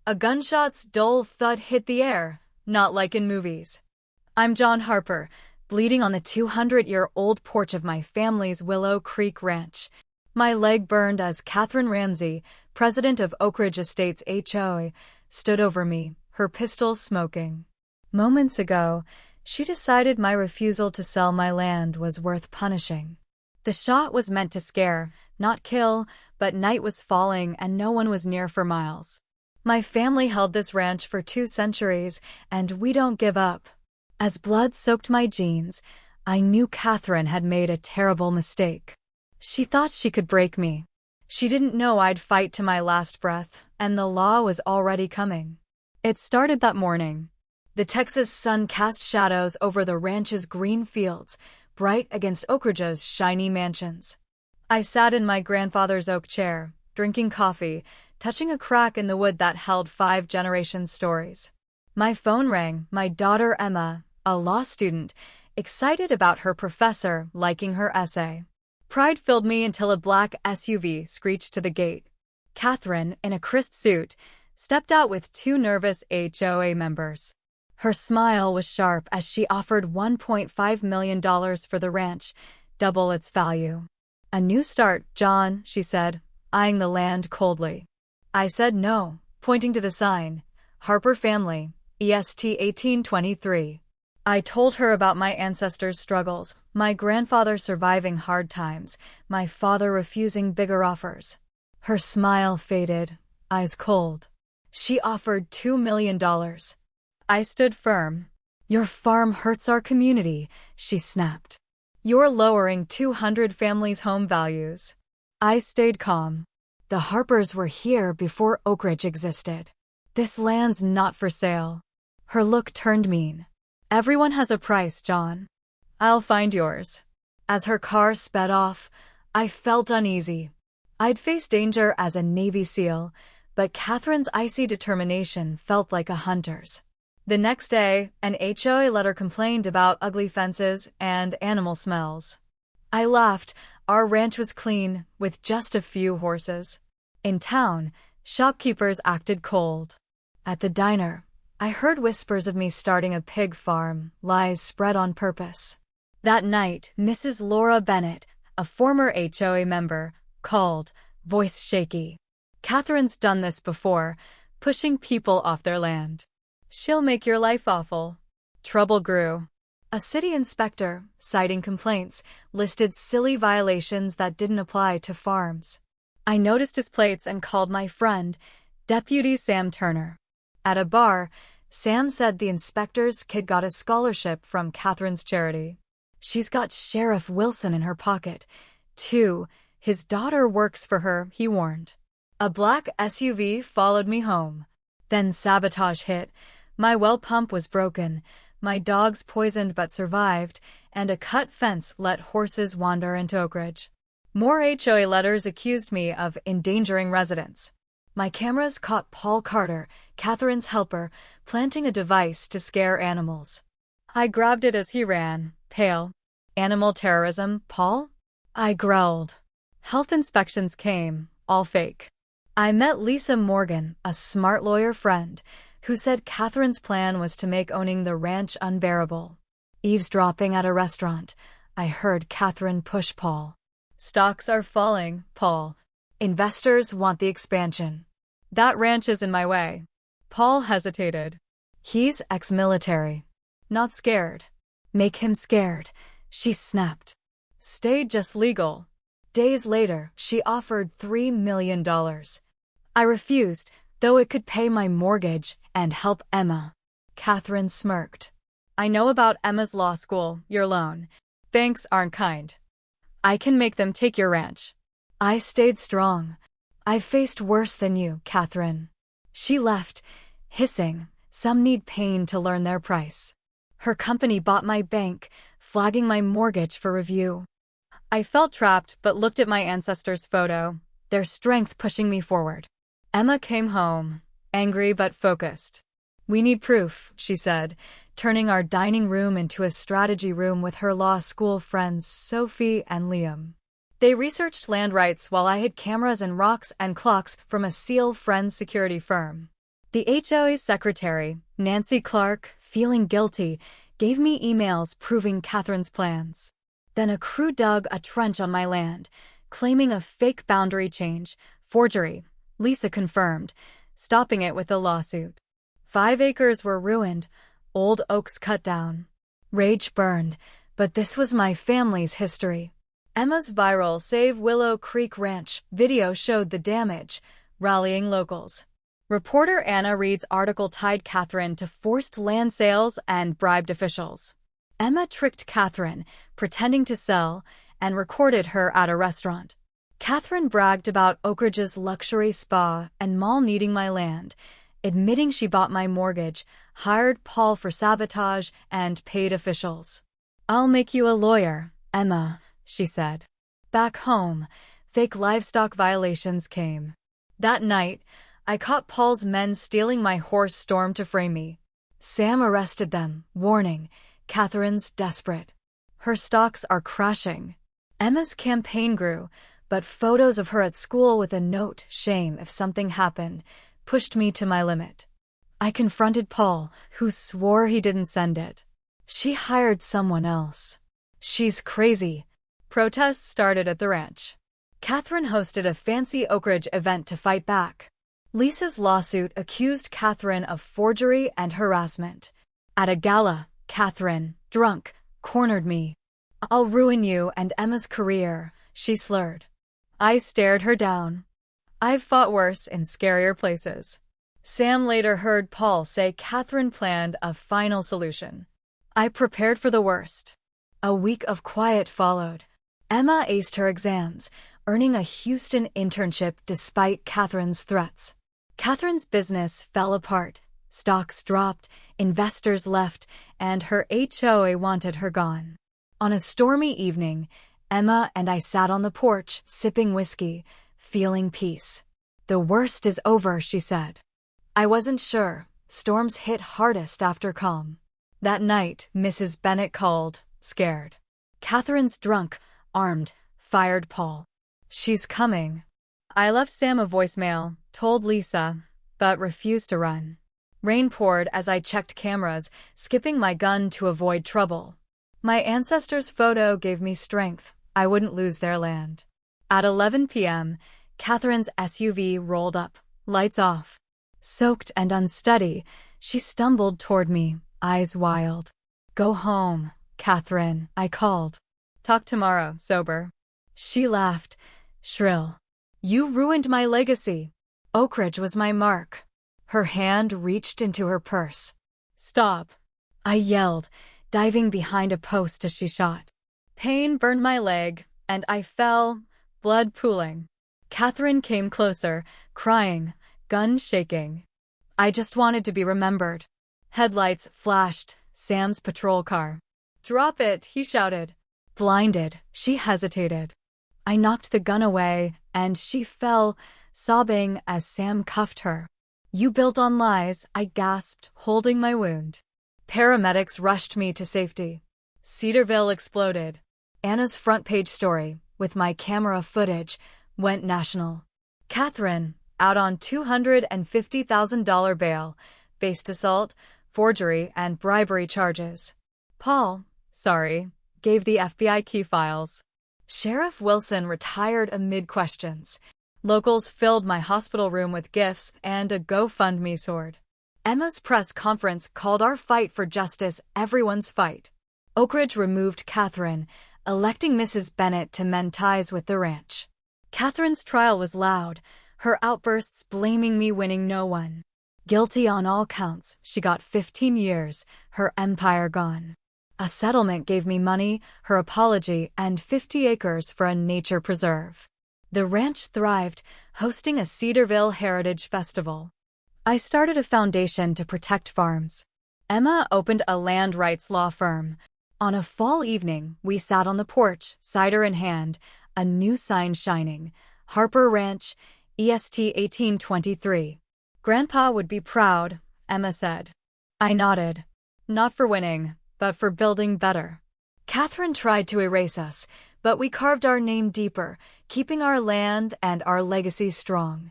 A gunshot's dull thud hit the air, not like in movies. I'm John Harper, bleeding on the 200-year-old porch of my family's Willow Creek Ranch. My leg burned as Catherine Ramsey, president of Oak Ridge Estates HOA, stood over me, her pistol smoking. Moments ago, she decided my refusal to sell my land was worth punishing. The shot was meant to scare, not kill, but night was falling and no one was near for miles. My family held this ranch for 2 centuries, and we don't give up. As blood soaked my jeans, I knew Catherine had made a terrible mistake. She thought she could break me. She didn't know I'd fight to my last breath, and the law was already coming. It started that morning. The Texas sun cast shadows over the ranch's green fields, bright against Oak Ridge's shiny mansions. I sat in my grandfather's oak chair, drinking coffee, touching a crack in the wood that held 5 generations' stories. My phone rang, my daughter Emma, a law student, excited about her professor liking her essay. Pride filled me until a black SUV screeched to the gate. Catherine, in a crisp suit, stepped out with 2 nervous HOA members. Her smile was sharp as she offered $1.5 million for the ranch, double its value. "A new start, John," she said, eyeing the land coldly. I said no, pointing to the sign, Harper Family, EST 1823. I told her about my ancestors' struggles, my grandfather surviving hard times, my father refusing bigger offers. Her smile faded, eyes cold. She offered $2 million. I stood firm. "Your farm hurts our community," she snapped. "You're lowering 200 families' home values." I stayed calm. The Harpers were here before Oak Ridge existed. This land's not for sale. Her look turned mean. "Everyone has a price, John. I'll find yours." As her car sped off, I felt uneasy. I'd faced danger as a Navy SEAL, but Catherine's icy determination felt like a hunter's. The next day, an HOA letter complained about ugly fences and animal smells. I laughed. Our ranch was clean, with just a few horses. In town, shopkeepers acted cold. At the diner, I heard whispers of me starting a pig farm, lies spread on purpose. That night, Mrs. Laura Bennett, a former HOA member, called, voice shaky. "Catherine's done this before, pushing people off their land. She'll make your life awful." Trouble grew. A city inspector, citing complaints, listed silly violations that didn't apply to farms. I noticed his plates and called my friend, Deputy Sam Turner. At a bar, Sam said the inspector's kid got a scholarship from Catherine's charity. "She's got Sheriff Wilson in her pocket, too. His daughter works for her," he warned. A black SUV followed me home. Then sabotage hit. My well pump was broken, my dogs poisoned but survived, and a cut fence let horses wander into Oak Ridge. More HOA letters accused me of endangering residents. My cameras caught Paul Carter, Catherine's helper, planting a device to scare animals. I grabbed it as he ran, pale. "Animal terrorism, Paul?" I growled. Health inspections came, all fake. I met Lisa Morgan, a smart lawyer friend, who said Catherine's plan was to make owning the ranch unbearable. Eavesdropping at a restaurant, I heard Catherine push Paul. "Stocks are falling, Paul. Investors want the expansion. That ranch is in my way." Paul hesitated. "He's ex-military. Not scared." "Make him scared," she snapped. "Stay just legal." Days later, she offered $3 million. I refused, though it could pay my mortgage and help Emma. Catherine smirked. "I know about Emma's law school, your loan. Banks aren't kind. I can make them take your ranch." I stayed strong. "I've faced worse than you, Catherine." She left, hissing, "Some need pain to learn their price." Her company bought my bank, flagging my mortgage for review. I felt trapped but looked at my ancestors' photo, their strength pushing me forward. Emma came home, angry but focused. "We need proof," she said, turning our dining room into a strategy room with her law school friends Sophie and Liam. They researched land rights while I hid cameras and rocks and clocks from a SEAL Friends security firm. The HOA secretary, Nancy Clark, feeling guilty, gave me emails proving Catherine's plans. Then a crew dug a trench on my land, claiming a fake boundary change, forgery, Lisa confirmed, stopping it with a lawsuit. 5 acres were ruined, old oaks cut down. Rage burned, but this was my family's history. Emma's viral Save Willow Creek Ranch video showed the damage, rallying locals. Reporter Anna Reed's article tied Catherine to forced land sales and bribed officials. Emma tricked Catherine, pretending to sell, and recorded her at a restaurant. Catherine bragged about Oak Ridge's luxury spa and mall needing my land, admitting she bought my mortgage, hired Paul for sabotage, and paid officials. "I'll make you a lawyer, Emma," she said. Back home, fake livestock violations came. That night, I caught Paul's men stealing my horse Storm to frame me. Sam arrested them, warning, "Catherine's desperate. Her stocks are crashing." Emma's campaign grew, but photos of her at school with a note, "Shame if something happened," pushed me to my limit. I confronted Paul, who swore he didn't send it. "She hired someone else. She's crazy." Protests started at the ranch. Catherine hosted a fancy Oak Ridge event to fight back. Lisa's lawsuit accused Catherine of forgery and harassment. At a gala, Catherine, drunk, cornered me. "I'll ruin you and Emma's career," she slurred. I stared her down. I've fought worse in scarier places. Sam later heard Paul say Catherine planned a final solution. I prepared for the worst. A week of quiet followed. Emma aced her exams, earning a Houston internship despite Catherine's threats. Catherine's business fell apart. Stocks dropped, investors left, and her HOA wanted her gone. On a stormy evening, Emma and I sat on the porch, sipping whiskey, feeling peace. "The worst is over," she said. I wasn't sure. Storms hit hardest after calm. That night, Mrs. Bennett called, scared. "Catherine's drunk, armed," fired Paul. "She's coming." I left Sam a voicemail, told Lisa, but refused to run. Rain poured as I checked cameras, skipping my gun to avoid trouble. My ancestors' photo gave me strength. I wouldn't lose their land. At 11 p.m., Catherine's SUV rolled up, lights off. Soaked and unsteady, she stumbled toward me, eyes wild. "Go home, Catherine," I called. "Talk tomorrow, sober." She laughed, shrill. "You ruined my legacy. Oak Ridge was my mark." Her hand reached into her purse. "Stop," I yelled, diving behind a post as she shot. Pain burned my leg, and I fell, blood pooling. Catherine came closer, crying, gun shaking. I just wanted to be remembered. Headlights flashed, Sam's patrol car. "Drop it," he shouted. Blinded, she hesitated. I knocked the gun away, and she fell, sobbing as Sam cuffed her. "You built on lies," I gasped, holding my wound. Paramedics rushed me to safety. Cedarville exploded. Anna's front-page story, with my camera footage, went national. Catherine, out on $250,000 bail, faced assault, forgery, and bribery charges. Paul, sorry, gave the FBI key files. Sheriff Wilson retired amid questions. Locals filled my hospital room with gifts, and a GoFundMe soared. Emma's press conference called our fight for justice everyone's fight. Oak Ridge removed Catherine, electing Mrs. Bennett to mend ties with the ranch. Catherine's trial was loud, her outbursts blaming me winning no one. Guilty on all counts, she got 15 years, her empire gone. A settlement gave me money, her apology, and 50 acres for a nature preserve. The ranch thrived, hosting a Cedarville Heritage Festival. I started a foundation to protect farms. Emma opened a land rights law firm. On a fall evening, we sat on the porch, cider in hand, a new sign shining. Harper Ranch, EST 1823. "Grandpa would be proud," Emma said. I nodded. Not for winning, but for building better. Catherine tried to erase us, but we carved our name deeper, keeping our land and our legacy strong.